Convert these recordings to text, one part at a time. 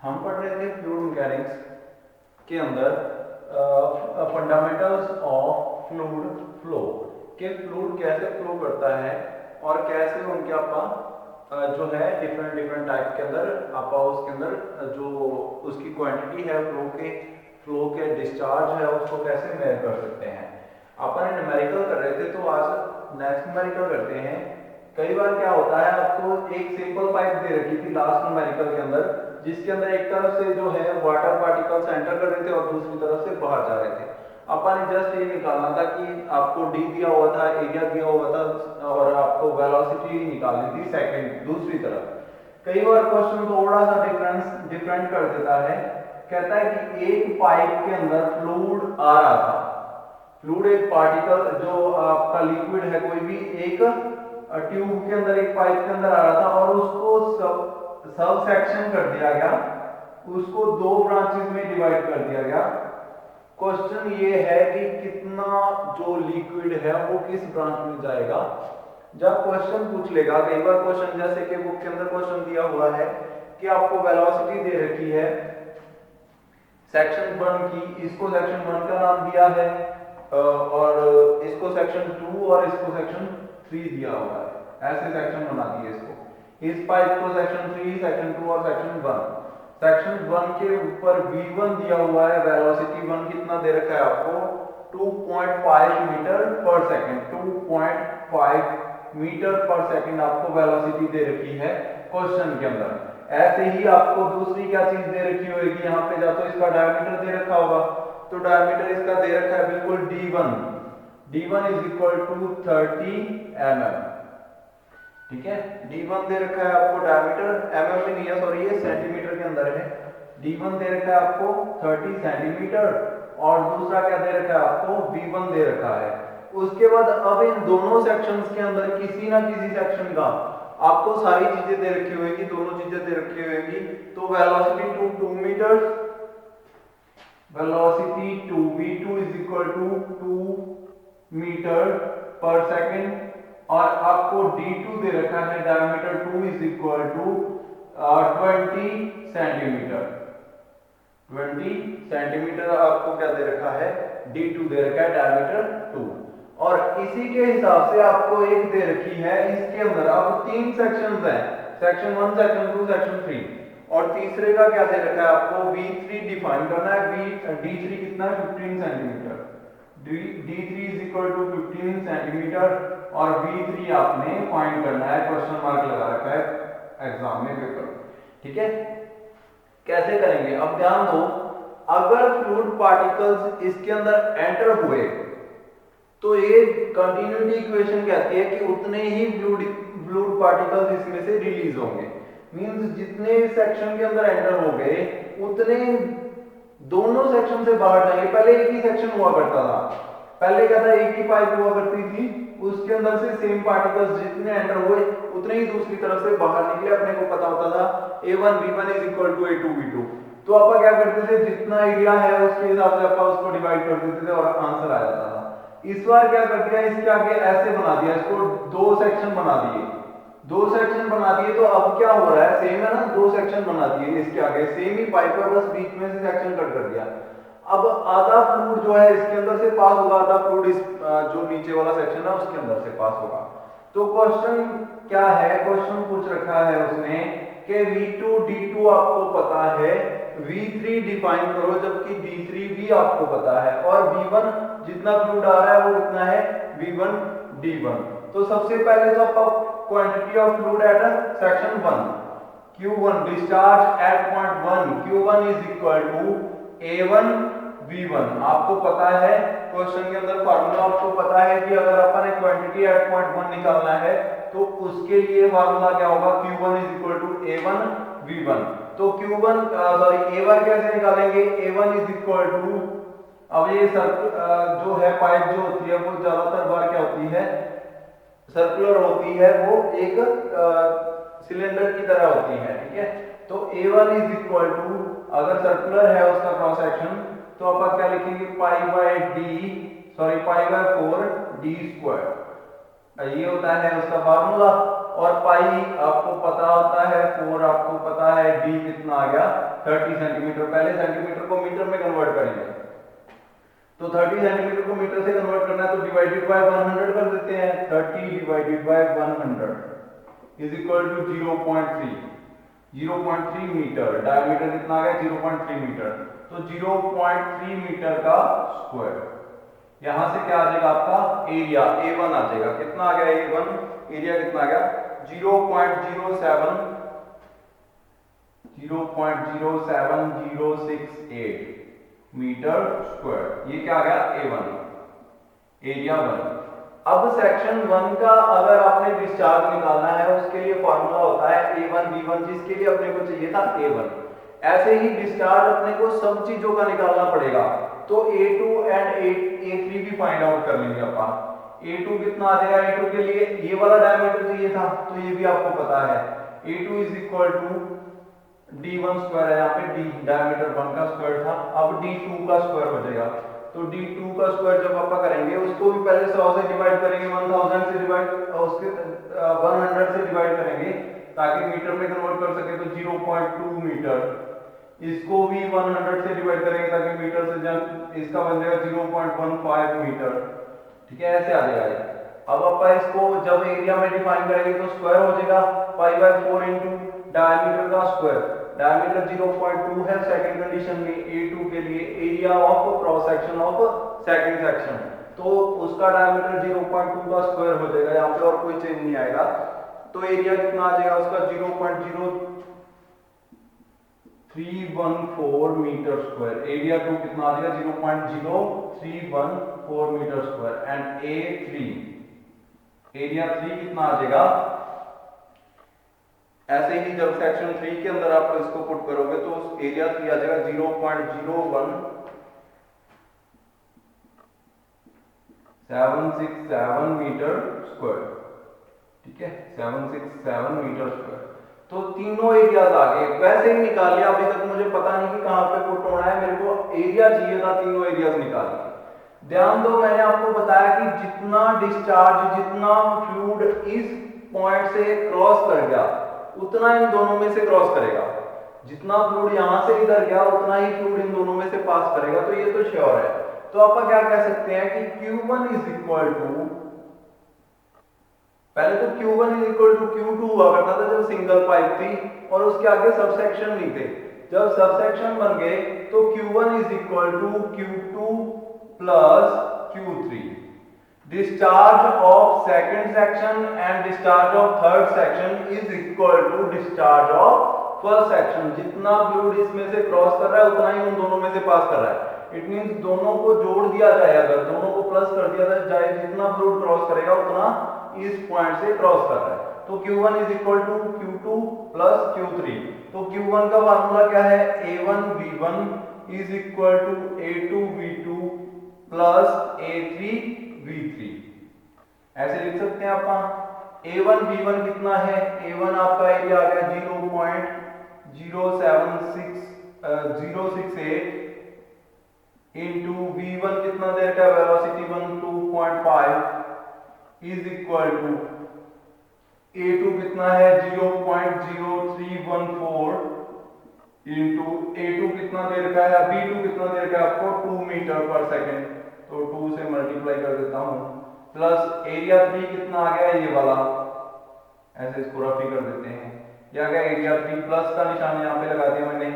हम पढ़ रहे थे फ्लूइड मैकेनिक्स के अंदर फंडामेंटल्स ऑफ फ्लूइड फ्लो कि फ्लूइड कैसे फ्लो करता है और कैसे उनके आपका जो है डिफरेंट डिफरेंट टाइप के अंदर आपका उसके अंदर जो उसकी क्वांटिटी है फ्लो के डिस्चार्ज है उसको कैसे मेजर कर सकते हैं। अपन न्यूमेरिकल कर रहे थे तो आज नेक्स्ट न्यूमेरिकल करते हैं। कई बार क्या होता है आपको एक सिंपल पाइप दे रखी थी लास्ट न्यूमेरिकल के अंदर जिसके अंदर एक तरफ से जो है वाटर पार्टिकल्स एंटर कर रहे थे और दूसरी तरफ से बाहर जा रहे थे। अपन जस्ट ये निकालना था कि आपको डी दिया हुआ था, एरिया दिया हुआ था और आपको वेलोसिटी निकालनी थी सेकंड दूसरी तरफ। कई बार क्वेश्चन थोड़ा सा डिफरेंट कर देता है। कहता है कि एक पाइप के अंदर फ्लूइड आ रहा था, फ्लूइड एक पार्टिकल जो आपका लिक्विड है कोई भी एक ट्यूब के अंदर एक पाइप के अंदर आ रहा था और उसको सब सेक्शन कर दिया गया, उसको दो ब्रांचेस में डिवाइड कर दिया गया। क्वेश्चन ये है कि कितना जो लिक्विड है वो किस ब्रांच में जाएगा। जब क्वेश्चन पूछ लेगा, कई बार क्वेश्चन जैसे कि बुक के अंदर क्वेश्चन दिया हुआ है कि आपको वेलोसिटी दे रखी है सेक्शन 1 की, इसको सेक्शन 1 का नाम दिया है और इसको सेक्शन 2 और इसको सेक्शन 3 दिया हुआ है, ऐसे सेक्शन बना दिए इसको। इस पाइप को सेक्शन 3, सेक्शन 2 और सेक्शन 1। सेक्शन 1 के ऊपर v1 दिया हुआ है, वेलोसिटी 1 कितना दे रखा है आपको 2.5 मीटर पर सेकंड, 2.5 मीटर पर सेकंड आपको वेलोसिटी दे रखी है क्वेश्चन के अंदर। ऐसे ही आपको दूसरी क्या चीज दे रखी होगी यहाँ पे, या तो इसका डायमीटर दे रखा होगा, तो डायमीटर इसका दे रखा है बिल्कुल d1, d1 is equal to 30 mm। ठीक है, d1 दे रखा है आपको डायमीटर, mm में नहीं है सॉरी ये सेंटीमीटर के अंदर है। d1 दे रखा है आपको 30 सेंटीमीटर और दूसरा क्या दे रखा है आपको v1 दे रखा है। उसके बाद अब इन दोनों सेक्शंस के अंदर किसी ना किसी सेक्शन का आपको सारी चीजें दे रखी होगी, दोनों चीजें दे रखी होगी। तो velocity two 2 metre, velocity two v2 is equal to 2 metre पर सेकंड और आपको d2 दे रखा है diameter 2 is equal to 20 centimetre. 20 centimetre आपको क्या दे रखा है, d2 दे रखा है डायमीटर 2। और इसी के हिसाब से आपको एक दे रखी है, इसके अंदर अब 3 सेक्शंस हैं, सेक्शन 1, सेक्शन 2, सेक्शन 3 और तीसरे का क्या दे रखा है आपको v3 डिफाइन करना है। d3 कितना है 15 centimetre, d3 is equal to 15 centimetre और v3 आपने फाइंड करना है, क्वेश्चन मार्क लगा रखा है एग्जाम में पेपर। ठीक है, कैसे करेंगे अब ध्यान दो। अगर फ्लूइड पार्टिकल्स इसके अंदर एंटर हुए तो ये कंटिन्यूटी इक्वेशन कहती है कि उतने ही फ्लूइड पार्टिकल्स इसमें से रिलीज होंगे। मींस जितने सेक्शन के अंदर एंटर हो गए उतने दोनों सेक्शन से बाहर जाएंगे। पहले एक ही सेक्शन हुआ करता था, पहले क्या था एक ही पाइप हुआ करती थी, उसके अंदर से सेम पार्टिकल्स जितने एंटर हुए उतने ही दूसरी तरफ से बाहर निकले। अपने को पता होता था a1 v1 is equal to a2 v2। तो आप क्या करते थे, जितना एरिया है उसके हिसाब से आप उसको डिवाइड कर देते थे और आंसर आ जाता था। इस बार क्या कर दिया, इसके आगे ऐसे बना दिया, इसको दो सेक्शन बना दिए, दो सेक्शन बना दिए। तो अब क्या हो रहा है, सेम है ना, दो सेक्शन बना दिए इसके आगे, सेम ही पाइप है, बस बीच में से सेक्शन कट कर दिया। अब आधा फ्लूइड जो है इसके अंदर से पास होगा, आधा फ्लूइड इस जो नीचे वाला सेक्शन है उसके अंदर से पास होगा। तो क्वेश्चन क्या है, क्वेश्चन पूछ रखा है उसने कि v2 d2 आपको पता है, v3 डिफाइन करो जबकि d3 भी आपको पता है और v1 जितना फ्लूइड आ रहा है वो कितना है v1 d1। तो सबसे पहले तो आप quantity of fluid at section 1 q1 discharge at point 1 q1 is equal to a1 v1 आपको पता है। क्वेश्चन के अंदर फार्मूला आपको पता है कि अगर अपन एक क्वांटिटी एट पॉइंट 1 निकालना है तो उसके लिए फार्मूला क्या होगा, q1 is equal to a1 v1। तो q1 सॉरी a1 कैसे निकालेंगे, a1 इज इक्वल टू, अब ये जो है पाइप जो होती है वो ज्यादातर बार क्या होती है सर्कुलर होती है, वो एक सिलेंडर की तरह होती है। ठीक है, तो a1 इज इक्वल टू, अगर सर्कुलर है उसका क्रॉस सेक्शन तो आप क्या लिखेंगे pi by D, sorry pi by 4 d square, ये होता है उसका फार्मूला। और पाई आपको पता होता है 4, आपको पता है डी कितना आ गया 30 सेंटीमीटर। पहले सेंटीमीटर को मीटर में कन्वर्ट करेंगे, तो 30 सेंटीमीटर को मीटर से कन्वर्ट करना है तो डिवाइडेड बाय 100 कर देते हैं। 30 divided by 100 is equal to 0.3 metre. Diameter कितना आ गया 0.3 मीटर, तो 0.3 मीटर का स्क्वायर। यहां से क्या आ जाएगा आपका एरिया A1 आ जाएगा। कितना आ गया A1 एरिया कितना आ गया 0.07068 मीटर स्क्वायर। ये क्या आ गया A1 एरिया 1। अब सेक्शन 1 का अगर आपने डिस्चार्ज निकालना है उसके लिए फॉर्मूला होता है A1 B1, जिसके लिए अपने को चाहिए था A1। ऐसे ही डिस्चार्ज अपने को सब चीजों का निकालना पड़ेगा, तो A2 एंड A3 भी फाइंड आउट कर लेंगे अपन। A2 कितना आ जाएगा, A2 के लिए ये वाला डायमीटर चाहिए था तो ये भी आपको पता है A2 is equal to D1 square है, यहाँ पे D डायमीटर 1 का स्क्वायर था, अब D2 का स्क्वायर हो जाएगा। तो D2 का स्क्वायर जब आप करेंगे उसको भी पहले 100 से डिवाइड करेंगे, 1000 से डिवाइड उसके 100 से डिवाइड करेंगे ताकि मीटर में कन्वर्ट कर सके, तो 0.2 मीटर। इसको भी 100 से डिवाइड करेंगे ताकि मीटर से जब इसका बन जाएगा 0.15 मीटर। ठीक है, ऐसे आ जाएगा। अब अपन इसको जब एरिया में डिफाइन करेंगे तो स्क्वायर हो जाएगा π/4 इंटू डायमीटर का स्क्वायर। डायमीटर 0.2 है सेकंड कंडीशन में A2 के लिए, area of cross section of second section, तो उसका डायमीटर 0.2 का स्क्वायर हो जाएगा यहाँ पे और कोई चेंज नहीं आएगा। तो एरिया कितना आ जाएगा उसका 0.0314 मीटर स्क्वायर। एरिया 2 कितना आ जाएगा 0.0314 metre square and A3 area 3 कितना आ जाएगा। ऐसे ही जब सेक्शन 3 के अंदर आप इसको पुट करोगे तो एरिया 3 आ जाएगा 0.01767 मीटर स्क्वायर। ठीक है, 767 मीटर स्क्वायर। तो तीनों एरियाज आ गए, वैसे ही निकाल लिया। अभी तक मुझे पता नहीं कि कहां पे पुट होना है, मेरे को एरिया चाहिए था, तीनों एरियाज निकाल लिए। ध्यान दो, मैंने आपको बताया कि जितना डिस्चार्ज, जितना फ्लूइड इस पॉइंट से क्रॉस कर गया उतना इन दोनों में से क्रॉस करेगा। जितना फ्लूइड यहां से इधर गया उतना ही फ्लूइड इन दोनों में से पास करेगा, तो ये तो श्योर है। तो आप क्या कह सकते हैं कि Q1 इज इक्वल टू, पहले तो Q1 is equal to Q2 हुआ करता था जब सिंगल पाइप थी और उसके आगे सबसेक्शन नहीं थे। जब सबसेक्शन बन गए तो Q1 is equal to Q2 plus Q3। Discharge of second section and discharge of third section is equal to discharge of first section. जितना फ्लूइड इसमें से क्रॉस कर रहा है उतना ही उन दोनों में से पास कर रहा है। इट मींस दोनों को जोड़ दिया जाए, अगर दोनों को प्लस कर दिया जाए, जितना फ्लूइड क्रॉस करेगा उतना इस पॉइंट से क्रॉस कर रहा है। तो Q1 is equal to Q2 plus Q3। तो Q1 का फार्मूला क्या है, A1 B1 is equal to A2 B2 plus A3 B3। ऐसे लिख सकते हैं अपन। A1 B1 कितना है, A1 आपका एरिया आ गया 0.068 इंटू B1 कितना देर का, velocity 12.5 is equal to A2 कितना है 0.0314 इंटू A2 कितना देर का है, B2 कितना देर का आपको 2 मीटर पर सेकेंड, तो 2 से मल्टीप्लाई कर देता हूं, प्लस एरिया 3 कितना आ गया ये वाला, ऐसे इसको रफी कर देते हैं। यह गया एरिया 3 प्लस का निशान यहाँ पे लगा दिया मैंने,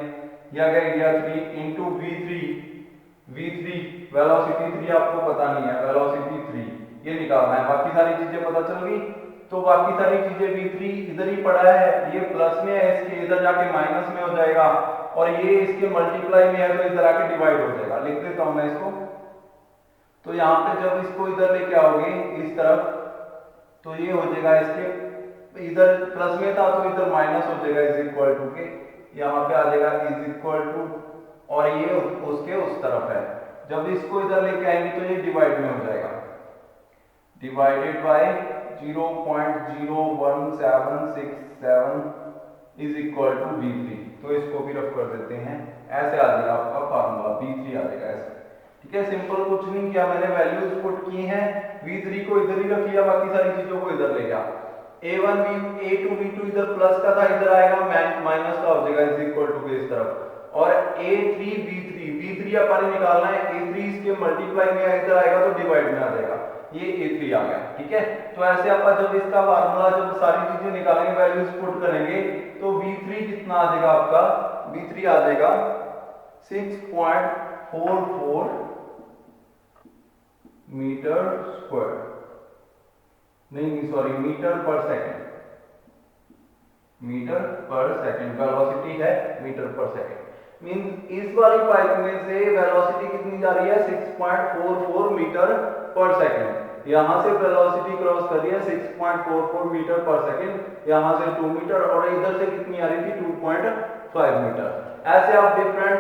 यह गया एरिया 3 इंटू V3 वेलोसिटी 3 आपको पता नहीं है, वेलोसिटी 3 ये निकालना है। बाकी सारी चीजें पता चल गई, तो बाकी सारी चीजें V3 इधर ही पड़ा है, ये प्लस में है, इसके इधर जाके माइनस में हो जाएगा और ये इसके मल्टीप्लाई में है तो इधर आके डिवाइड हो जाएगा। लिख देता हूं मैं इसको। तो यहाँ पे जब इसको इधर लेके आओगे इस तरफ तो ये हो जाएगा, इसके इधर प्लस में था तो इधर माइनस हो जाएगा इज इक्वल टू के, यहाँ पे आ जाएगा इज इक्वल टू और ये उसके उस तरफ है। जब इसको इधर लेके आएंगे तो ये डिवाइड में हो जाएगा, divided by 0.01767 is equal to V3। तो इसको भी रफ कर देते हैं, ऐसे आ जाएगा आपका फार्मूला V3 आ जाएगा ऐसे। ठीक है, सिंपल कुछ नहीं किया मैंने, वैल्यूज पुट की हैं, V3 को इधर ही रख लिया, बाकी सारी चीजों को इधर ले गया। A1 A2 B2 इधर प्लस का था, इधर आएगा माइनस का हो जाएगा, इज इक्वल टू के इस तरफ। और A3 B3 अपन निकालना है, A3 इसके मल्टीप्लाई में इधर आएगा तो डिवाइड में आ जाएगा, ये A3 आ गया। ठीक है, तो ऐसे अपन जब इसका फार्मूला जब सारी चीजें निकालेंगे, वैल्यूज पुट करेंगे, तो V3 कितना आ जाएगा आपका, V3 आ जाएगा 6.44 मीटर स्क्वायर, नहीं सॉरी मीटर पर सेकंड, मीटर पर सेकंड वेलोसिटी है मीटर पर सेकंड। मींस इस वाली पाइप में से वेलोसिटी कितनी जा रही है, 6.44 मीटर पर सेकंड। यहां से वेलोसिटी क्रॉस कर रही है 6.44 मीटर पर सेकंड, यहां से 2 मीटर, और इधर से कितनी आ रही थी 2.5 मीटर। ऐसे आप डिफरेंट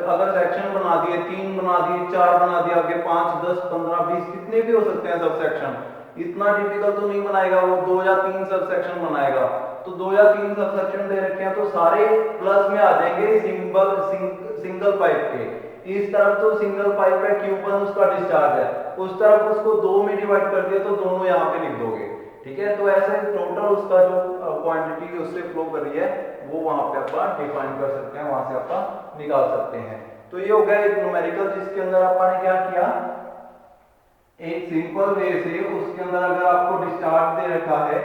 अगर सेक्शन बना दिए, 3 बना दिए, 4 बना दिए, आगे 5 10 15 20 कितने भी हो सकते हैं सब सेक्शन, इतना डिफिकल्ट तो नहीं बनाएगा वो, 2 या 3 सब सेक्शन बनाएगा। तो 2 या 3 सब सेक्शन दे रखे हैं तो सारे प्लस में आ जाएंगे सिंगल पाइप के। इस तरफ तो सिंगल पाइप है, Q1 उसका डिस्चार्ज है, उस तरफ उसको 2 में डिवाइड कर दिया तो दोनों यहाँ पे लिख दोगे। ठीक है, तो ऐसे टोटल उसका जो क्वांटिटी उससे फ्लो कर रही है वो वहां पे अपन डिफाइन कर सकते हैं, वहां से अपन निकाल सकते हैं। तो ये हो गया एक न्यूमेरिकल, जिसके अंदर अपन ने क्या किया, एक सिंपल वे से उसके अंदर अगर आपको डिस्चार्ज दे रखा है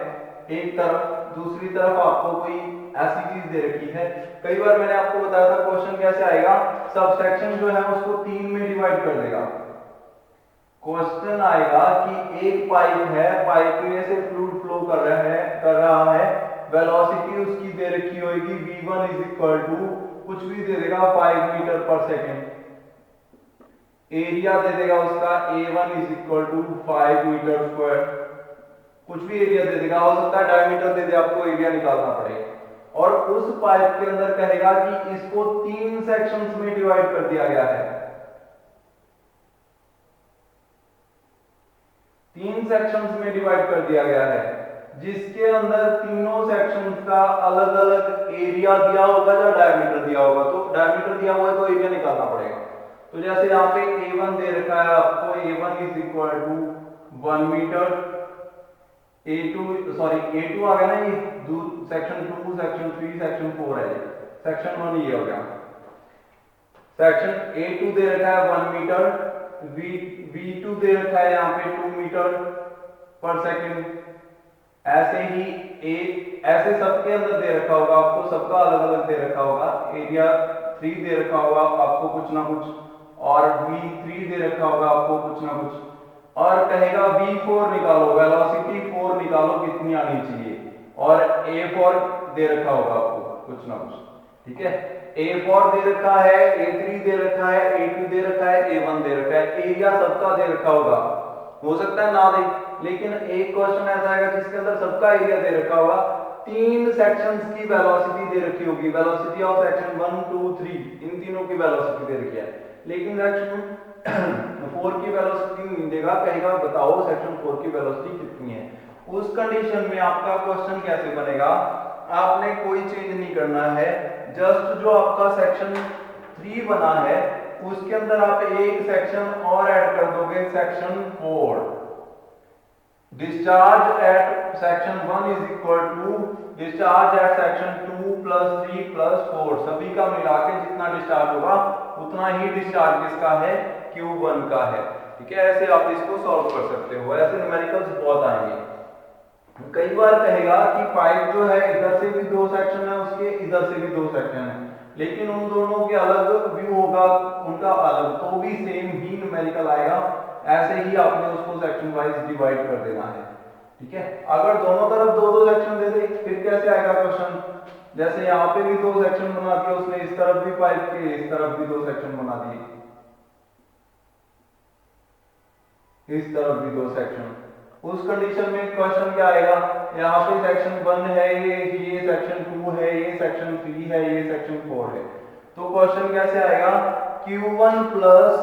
एक तरफ, दूसरी तरफ आपको कोई ऐसी चीज दे रखी है। कई बार मैंने आपको बताया था क्वेश्चन कैसे आएगा, सबसेक्शन जो है उसको 3 में डिवाइड कर देगा। क्वेश्चन आएगा कि एक पाइप है, पाइप में से फ्लूइड फ्लो कर रहा है, वेलोसिटी उसकी दे रखी होगी v1 इज इक्वल टू कुछ भी दे देगा 5 मीटर पर सेकेंड, एरिया दे देगा उसका A1 is equal to 5 metre square, कुछ भी एरिया दे देगा, हो सकता है डायमीटर दे दे, आपको एरिया निकालना पड़े। और उस पाइप के अंदर कहेगा कि इसको 3 सेक्शंस में डिवाइड कर दिया गया है, 3 सेक्शंस में डिवाइड कर दिया गया है, जिसके अंदर तीनों सेक्शंस का अलग अलग एरिया दिया होगा या डायमीटर दिया होगा। तो डायमीटर दिया हुआ है तो एरिया निकालना पड़ेगा। तो जैसे यहाँ पे A1 दे रखा है आपको, A1 is equal to 1 metre, A2 आ गया ना, ये सेक्शन 2 सेक्शन 3 सेक्शन 4 है, सेक्शन 1 ये हो गया। सेक्शन A2 दे रखा है 1 मीटर, V2 दे रखा है यहाँ पे 2 मीटर पर सेकंड। ऐसे ही ऐसे सबके अंदर दे रखा होगा आपको, सबका अलग अलग दे रखा होगा, एरिया 3 दे रखा होगा आपको कुछ ना कुछ, और V3 दे रखा होगा आपको कुछ ना कुछ, और कहेगा V4 निकालो, वेलोसिटी 4 निकालो कितनी आनी चाहिए, और A4 दे रखा होगा आपको कुछ ना कुछ। ठीक है, A4 दे रखा है, A3 दे रखा है, A2 दे रखा है, A1 दे रखा है, एरिया सबका दे रखा होगा, हो सकता है ना दे, लेकिन एक क्वेश्चन ऐसा आएगा जिसके अंदर सबका एरिया दे रखा होगा, 3 सेक्शंस की वेलोसिटी दे रखी होगी, वेलोसिटी ऑफ सेक्शन 1 2 3 इन तीनों की वेलोसिटी दे रखी है, लेकिन सेक्शन 4 की वेलोसिटी नहीं देगा, कहेगा बताओ सेक्शन 4 की वेलोसिटी कितनी है। उस कंडीशन में आपका क्वेश्चन कैसे बनेगा, आपने कोई चेंज नहीं करना है, जस्ट जो आपका सेक्शन 3 बना है उसके अंदर आप एक सेक्शन और ऐड कर दोगे, section 4। Discharge at section 1 is equal to discharge at section 2 plus 3 plus 4, सभी का मिला के जितना डिस्चार्ज होगा उतना ही डिस्चार्ज किसका है, Q1 का है। ठीक है, ऐसे आप इसको सॉल्व कर सकते हो, ऐसे न्यूमेरिकल्स बहुत आएंगे। कई बार कहेगा कि पाइप जो है इधर से भी 2 सेक्शन है उसके, इधर से भी 2 सेक्शन है, लेकिन उन दोनों के अलग व्यू होगा, उनका अलग, तो भी सेम ही न्यूमेरिकल आएगा। ऐसे ही आपने उसको सेक्शन वाइज डिवाइड कर देना है। ठीक है, अगर दोनों तरफ 2-2 सेक्शन दे दे फिर कैसे आएगा क्वेश्चन, जैसे यहाँ पे भी 2 सेक्शन बना दिए उसने, इस तरफ भी पाइप के, इस तरफ भी 2 सेक्शन बना दिए, इस तरफ भी 2 सेक्शन, उस कंडीशन में क्वेश्चन क्या आएगा, यहाँ पे सेक्शन 1 है, ये सेक्शन 2 है, ये सेक्शन 3 है, ये सेक्शन 4 है, तो क्वेश्चन कैसे आएगा, Q1 प्लस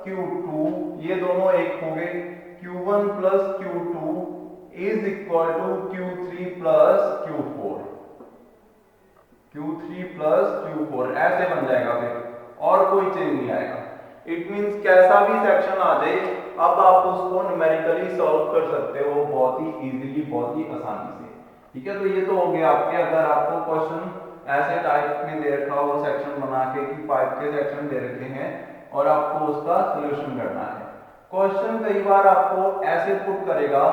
Q2 ये दोनों एक हो गए, Q1 plus Q2 is equal to Q3 plus Q4, Q3 plus Q4 ऐसे बन जाएगा फिर, और कोई चेंज नहीं आएगा। इट मींस कैसा भी सेक्शन आ जाए अब आप उसको न्यूमेरिकली सॉल्व कर सकते हो बहुत ही इजीली, बहुत ही आसानी से। ठीक है, तो ये तो हो गया आपके, अगर आपको क्वेश्चन ऐसे टाइप में दे रखा हो सेक्शन बना के कि पाइप के सेक्शन दे रखे हैं और आपको उसका सोल्यूशन करना है। क्वेश्चन कई बार आपको ऐसे पुट करेगा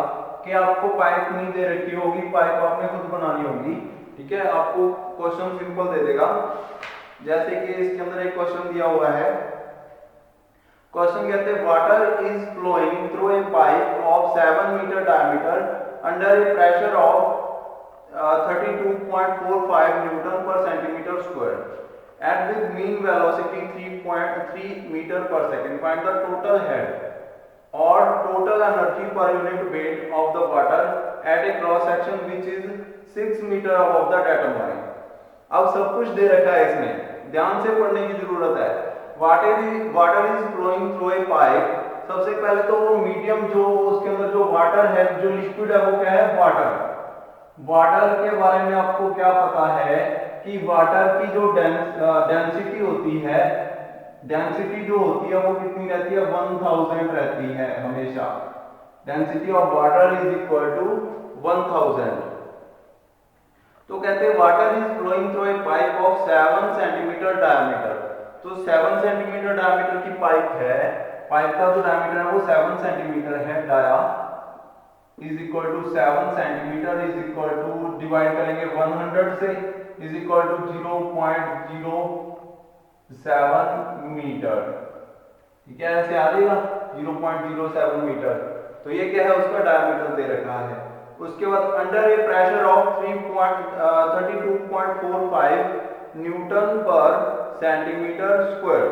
कि आपको पाइप नहीं दे रखी होगी, पाइप आपने खुद बनानी होगी। ठीक है, आपको क्वेश्चन सिंपल दे देगा, जैसे कि इसके अंदर एक क्वेश्चन दिया हुआ है। क्वेश्चन कहते हैं water is flowing through a pipe of 7 metre diameter under a pressure of 32.45 newton पर centimetre square at with mean velocity 3.3 metre पर second. Find the total head और total energy per unit weight of the water at a cross section which is 6 metre above the datum line. अब सब कुछ दे रखा है इसमें, ध्यान से पढ़ने की जरूरत है। Water is flowing through a pipe, सबसे पहले तो वो मीडियम जो उसके अंदर जो वाटर है, जो लिक्विड है, वो क्या है? वाटर। वाटर के बारे में आपको क्या पता है कि वाटर की जो डेंसिटी होती है, डेंसिटी जो होती है वो कितनी रहती है? 1000 रहती है हमेशा। Density of water is equal to 1000। तो कहते हैं water is flowing through a pipe of 7 centimetre diameter. तो 7 सेंटीमीटर डायमीटर की पाइप है, पाइप का जो डायमीटर है वो 7 सेंटीमीटर है, dia is equal to 7 centimetre is equal to, divide करेंगे 100 से, इज इक्वल टू 0.07 मीटर। ठीक है, ऐसे आ जाएगा 0.07 मीटर। तो ये क्या है? उसका डायमीटर दे रखा है। उसके बाद under a pressure of 32.45 newton पर सेंटीमीटर स्क्वायर।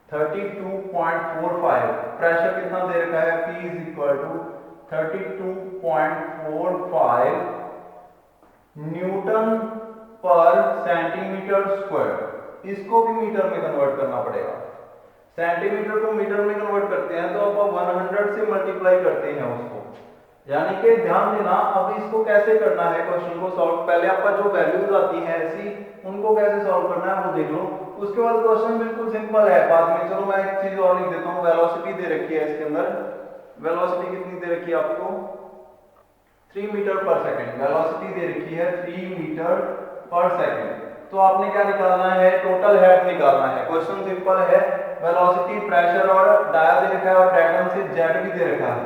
32.45 प्रेशर कितना दे रखा है? P is equal to 32.45 newton पर सेंटीमीटर स्क्वायर। इसको भी मीटर में कन्वर्ट करना पड़ेगा। सेंटीमीटर को मीटर में कन्वर्ट करते हैं तो आप 100 से मल्टीप्लाई करते हैं उसको, यानी कि ध्यान देना। अब इसको कैसे करना है क्वेश्चन को सॉल्व, पहले आपका जो वैल्यूज आती हैं ऐसी, उनको कैसे सॉल्व करना है वो देख लो। उसके बाद क्वेश्चन बिल्कुल सिंपल है बाद में। चलो मैं एक चीज और लिख देता हूँ, वेलोसिटी दे रखी है इसके अंदर। वेलोसिटी कितनी दे रखी है आपको? 3 मीटर पर सेकंड। वेलोसिटी दे रखी है 3 मीटर पर सेकंड। तो आपने क्या निकालना है? टोटल हेड निकालना है। क्वेश्चन सिंपल है, वेलोसिटी, प्रेशर और डाया दे रखा है और डेटम से जेड भी दे रखा है।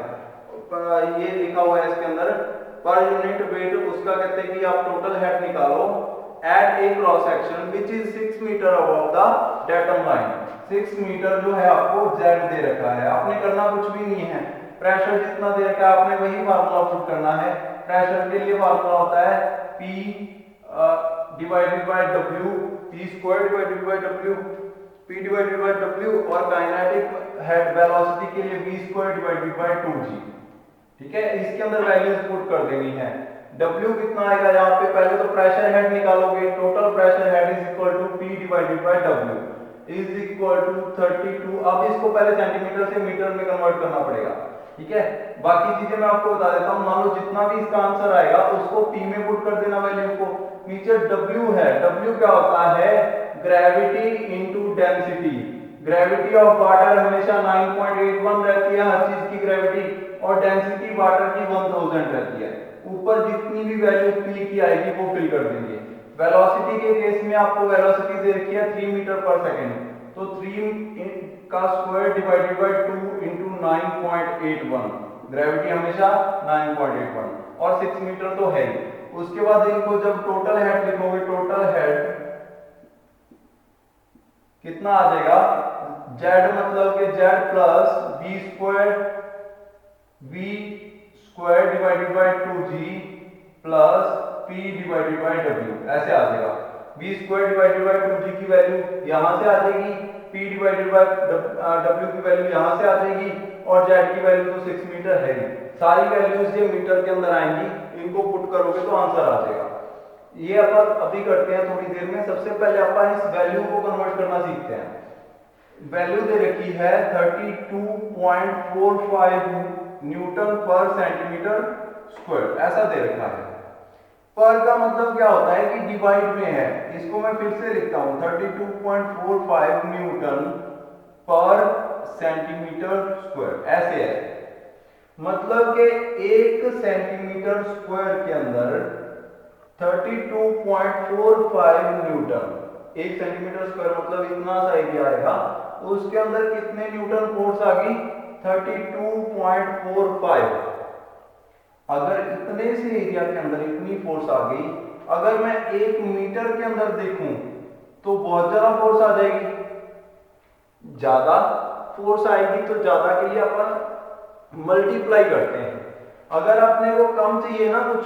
ये लिखा हुआ है इसके अंदर पर यूनिट वेट, उसका कहते हैं कि आप टोटल हेड निकालो at a cross section which is 6 metre above the datum line. 6 metre जो है आपको जेड दे रखा है। आपने करना कुछ भी नहीं है, प्रेशर जितना दे रखा है आपने वही फार्मूला पुट करना है। प्रेशर के लिए फार्मूला होता है P divided by W, P square divided by W, P divided by W, और काइनेटिक हेड वेलोसिटी के लिए V square divided by 2G। ठीक है, इसके अंदर वैल्यूज पुट कर देनी है। W कितना आएगा यहाँ पे? पहले तो प्रेशर हेड निकालोगे, total pressure head is equal to P divided by W is equal to 32। अब इसको पहले सेंटीमीटर से मीटर में कन्वर्ट करना पड़ेगा। ठीक है, बाकी चीजें मैं आपको बता देता हूँ। मान लो जितना भी इसका आंसर आएगा उसको P में पुट कर देना वैल्यू को। नीचे W है, W क्या होता है? Gravity into density. Gravity of water हमेशा 9.81 रहती है, हर चीज की ग्रेविटी, और डेंसिटी वाटर की 1000 रहती है। ऊपर जितनी भी वैल्यू P की आएगी वो फिल कर देंगे। वेलोसिटी के केस में आपको वेलोसिटी दे रखी है 3 मीटर पर सेकंड, तो 3 का square divided bye 2 into 9.81। Gravity हमेशा 9.81 और 6 मीटर तो है ही। उसके बाद इनको जब टोटल हेड लिखोगे, टोटल हेड कितना आ जाएगा? जेड मतलब कि Z plus V square divided by 2G plus P divided by W, ऐसे आ जाएगा। V square divided by 2G की वैल्यू यहां से आ जाएगी, P डिवाइडेड बाय W की वैल्यू यहां से आ जाएगी, और Z की वैल्यू तो 6 मीटर है ही। सारी वैल्यूज ये मीटर के अंदर आएंगी, इनको पुट करोगे तो आंसर आ जाएगा। ये अपन अभी करते हैं थोड़ी देर में। सबसे पहले अपन इस वैल्यू को कन्वर्ट करना सीखते हैं। वैल्यू दे रखी है 32.45 न्यूटन पर सेंटीमीटर स्क्वायर, ऐसा दे रखा है। पर का मतलब क्या होता है कि डिवाइड में है। इसको मैं फिर से लिखता हूं, 32.45 न्यूटन पर सेंटीमीटर स्क्वायर, ऐसे है। मतलब कि 1 सेंटीमीटर स्क्वायर के अंदर 32.45 न्यूटन। 1 सेंटीमीटर स्क्वायर मतलब इतना सा एरिया आएगा, उसके अंदर कितने न्यूटन फोर्स आ गई? 32.45। अगर इतने से एरिया के अंदर इतनी फोर्स आ गई, अगर मैं 1 मीटर के अंदर देखूं तो बहुत ज्यादा फोर्स आ जाएगी। ज्यादा फोर्स आएगी तो ज्यादा के लिए अपन मल्टीप्लाई करते हैं। अगर अपने को कम चाहिए ना कुछ,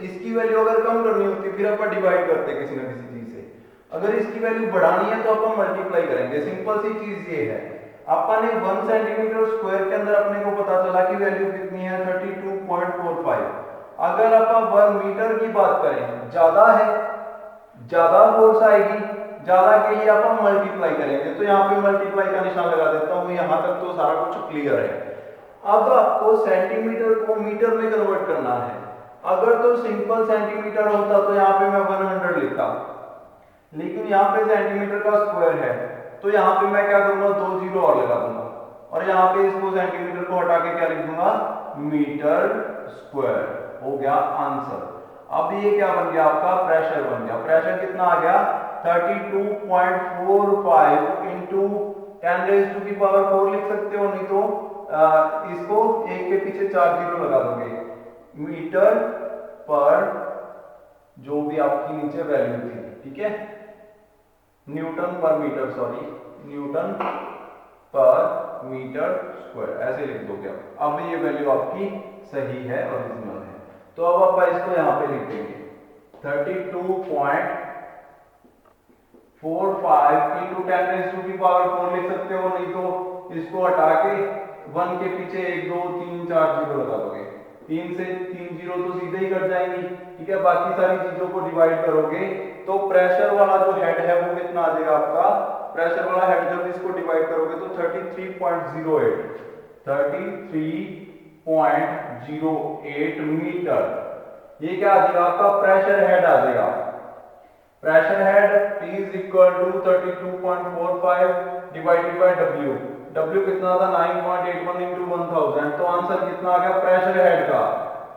इसकी वैल्यू अगर कम करनी होती फिर अपन डिवाइड करते किसी ना किसी चीज से। अगर इसकी वैल्यू बढ़ानी है तो अपन मल्टीप्लाई करेंगे। सिंपल सी चीज ये है। अपन 1 सेंटीमीटर स्क्वायर के अंदर अपने को पता चला कि वैल्यू कितनी है? 32.45। अगर अपन 1 मीटर की बात करें, ज्यादा है, ज्यादा फोर्स आएगी, ज्यादा के लिए अपन मल्टीप्लाई करेंगे। तो यहाँ पे मल्टीप्लाई का निशान लगा देता हूँ। यहाँ तक तो सारा कुछ क्लियर है। अब आपको सेंटीमीटर को मीटर में कन्वर्ट करना है। अगर तो सिंपल सेंटीमीटर होता तो यहाँ पे मैं 100 लिखता, लेकिन यहाँ पे सेंटीमीटर का स्क्वायर है तो यहाँ पे मैं क्या करूंगा? 2 जीरो और लगा दूंगा, और यहाँ पे इसको सेंटीमीटर को हटा के क्या लिख दूंगा? Metre square. हो गया आंसर। अब ये क्या बन गया? आपका प्रेशर बन गया। प्रेशर कितना आ गया? 32.45 इंटू 10⁻⁴ लिख सकते हो, नहीं तो इसको एक के पीछे 4 जीरो लगा दोगे। मीटर पर जो भी आपकी नीचे वैल्यू थी, ठीक है, न्यूटन पर मीटर, सॉरी, न्यूटन पर मीटर स्क्वायर ऐसे लिख दोगे आप। अब ये वैल्यू आपकी सही है, ओरिजिनल है। तो अब आप इसको यहां पे लिख देंगे 32.45 इंटू 10⁻⁴ लिख सकते हो, नहीं तो इसको हटा के 1 के पीछे 1 2 3 4 जीरो लगा दोगे। 3 से 3 जीरो तो सीधे ही कट जाएंगी, ठीक है। बाकी सारी चीजों को डिवाइड करोगे तो प्रेशर वाला जो हेड है वो कितना आ जाएगा आपका? प्रेशर वाला हेड जब इसको डिवाइड करोगे तो 33.08 मीटर। ये क्या आ जाएगा? आपका प्रेशर हेड आ जाएगा। Pressure head P is equal to 32.45 divided by W। W कितना था? 9.81 इंटू 1000। तो आंसर कितना आ गया प्रेशर हेड का?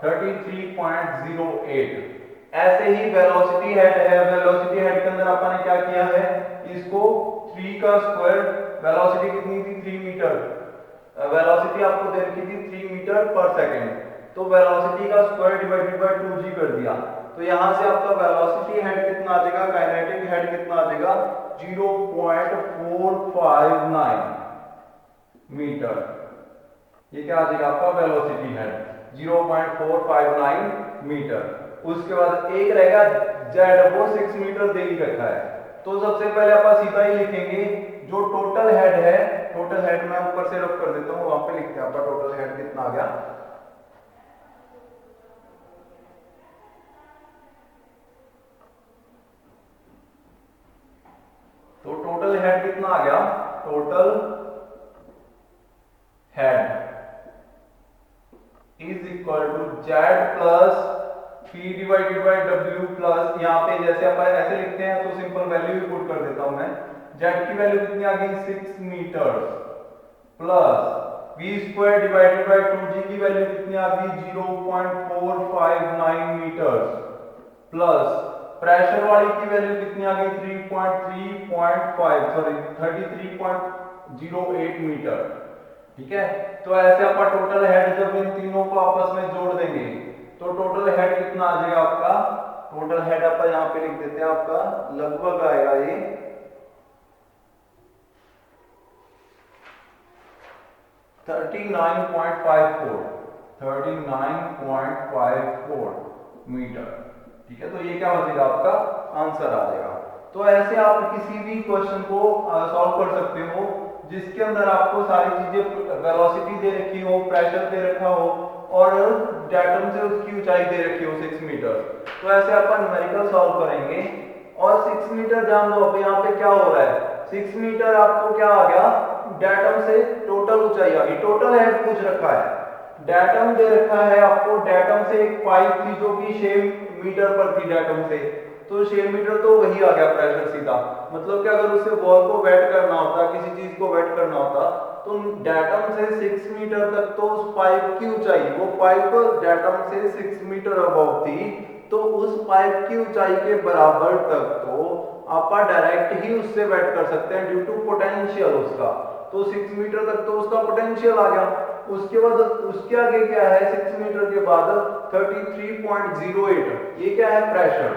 33.08। ऐसे ही वेलोसिटी हेड है। वेलोसिटी हेड के अंदर अपन ने क्या किया है? इसको 3 का स्क्वायर, वेलोसिटी कितनी थी? 3 मीटर। वेलोसिटी आपको दे रखी थी 3 मीटर पर सेकंड, तो वेलोसिटी का स्क्वायर डिवाइडेड बाय 2g कर दिया। तो यहां से आपका वेलोसिटी हेड कितना आ जाएगा? काइनेटिक हेड कितना आ जाएगा? 0.459 मीटर। ये क्या आ जाएगा आपका? Velocity head 0.459 metre. उसके बाद एक रहेगा जेड, वो 6 मीटर दे ही रखा है। तो सबसे पहले आप सीधा ही लिखेंगे जो टोटल हेड है। टोटल हेड मैं ऊपर से रफ कर देता हूं, वहां पे लिखते हैं आपका टोटल हेड कितना आ गया। तो टोटल हेड कितना आ गया? Total head is equal to Z plus P divided by W plus, यहाँ पे जैसे अपन ऐसे लिखते हैं तो सिंपल वैल्यू ही पुट कर देता हूं मैं। जेड की वैल्यू कितनी आ गई? 6 metre plus V square divided by 2g की वैल्यू कितनी आ गई? 0.459 मीटर प्लस प्रेशर वाली की वैल्यू कितनी आ गई? 33.08 मीटर, ठीक है। तो ऐसे अपन टोटल हेड जब इन तीनों को आपस में जोड़ देंगे तो टोटल हेड कितना आ जाएगा आपका? टोटल हेड अपन यहां पे लिख देते हैं, आपका लगभग आएगा ये 39.54 मीटर, ठीक है। तो ये क्या हो जाएगा? आपका आंसर आ जाएगा। तो ऐसे आप किसी भी क्वेश्चन को सॉल्व कर सकते हो जिसके अंदर आपको सारी चीजें, वेलोसिटी दे रखी हो, प्रेशर दे रखा हो और डेटम से उसकी ऊंचाई दे रखी हो 6 मीटर। तो ऐसे अपन न्यूमेरिकल सॉल्व करेंगे। और 6 मीटर जान दो, अब यहाँ पे क्या हो रहा है? 6 मीटर आपको क्या आ गया? डेटम से टोटल ऊंचाई आ गई। टोटल हेड पूछ रखा है, डेटम दे रखा है आपको। डेटम से एक पाइप थी जो कि 6 मीटर पर थी डेटम से, तो 6 मीटर तो वही आ गया प्रेशर सीधा। मतलब कि अगर उसे बॉल को वेट करना होता, किसी चीज को वेट करना होता तो डेटम से 6 मीटर तक तो उस पाइप की ऊंचाई, वो पाइप डेटम से 6 मीटर अबव थी, तो उस पाइप की ऊंचाई के बराबर तक तो आप डायरेक्ट ही उससे वेट कर सकते हैं ड्यू टू पोटेंशियल उसका। तो 6 मीटर तक तो उसका पोटेंशियल आ गया। उसके बाद उसके आगे क्या है, 6 मीटर के बाद 33.08, ये क्या है, प्रेशर।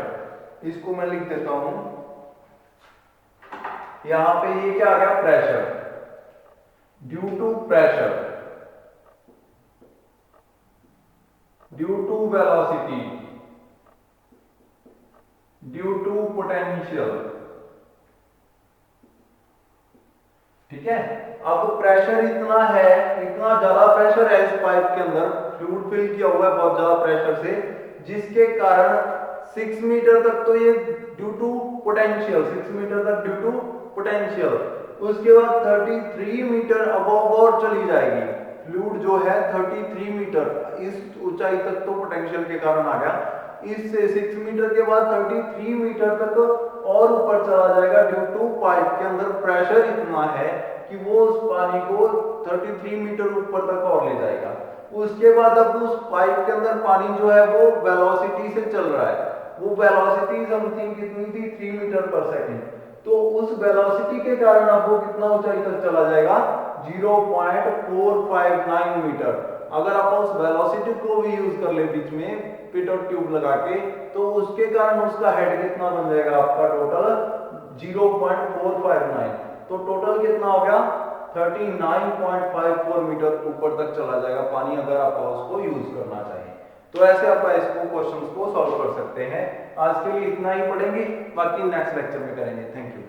इसको मैं लिख देता हूं, यहां पे ये क्या आ गया, pressure. Due to pressure, due to velocity, due to potential. ठीक है, अब प्रेशर इतना है, इतना ज्यादा प्रेशर है इस पाइप के अंदर, फ्लूइड फिल किया हुआ है बहुत ज्यादा प्रेशर से, जिसके कारण 6 मीटर तक तो ये ड्यू टू पोटेंशियल, 6 मीटर तक ड्यू टू पोटेंशियल। उसके बाद 33 मीटर अबव और चली जाएगी फ्लूइड जो है, 33 मीटर इस ऊंचाई तक तो पोटेंशियल के कारण आ गया। इससे 6 मीटर के बाद 33 मीटर तक और ऊपर चला जाएगा ड्यू टू पाइप के अंदर प्रेशर इतना है कि वो उस पानी को 33 मीटर ऊपर तक और ले जाएगा। उसके बाद अब उस पाइप के अंदर पानी जो है वो वेलोसिटी से चल रहा है, वो वेलोसिटी समथिंग कितनी थी, 3 मीटर पर सेकेंड। तो उस वेलोसिटी के कारण अब वो कितना ऊंचाई तक चला जाएगा, 0.459 मीटर। अगर आप उस वेलोसिटी को भी यूज कर ले बीच में पिट और ट्यूब लगा के, तो उसके कारण उसका हेड कितना बन जाएगा आपका, टोटल 0.459। तो टोटल कितना हो गया, 39.54 मीटर ऊपर तक चला जाएगा पानी, अगर आप उसको यूज करना चाहिए। तो ऐसे आप इसको क्वेश्चंस को सॉल्व कर सकते हैं। आज के लिए इतना ही पढ़ेंगे, बाकी नेक्स्ट लेक्चर में करेंगे। Thank you.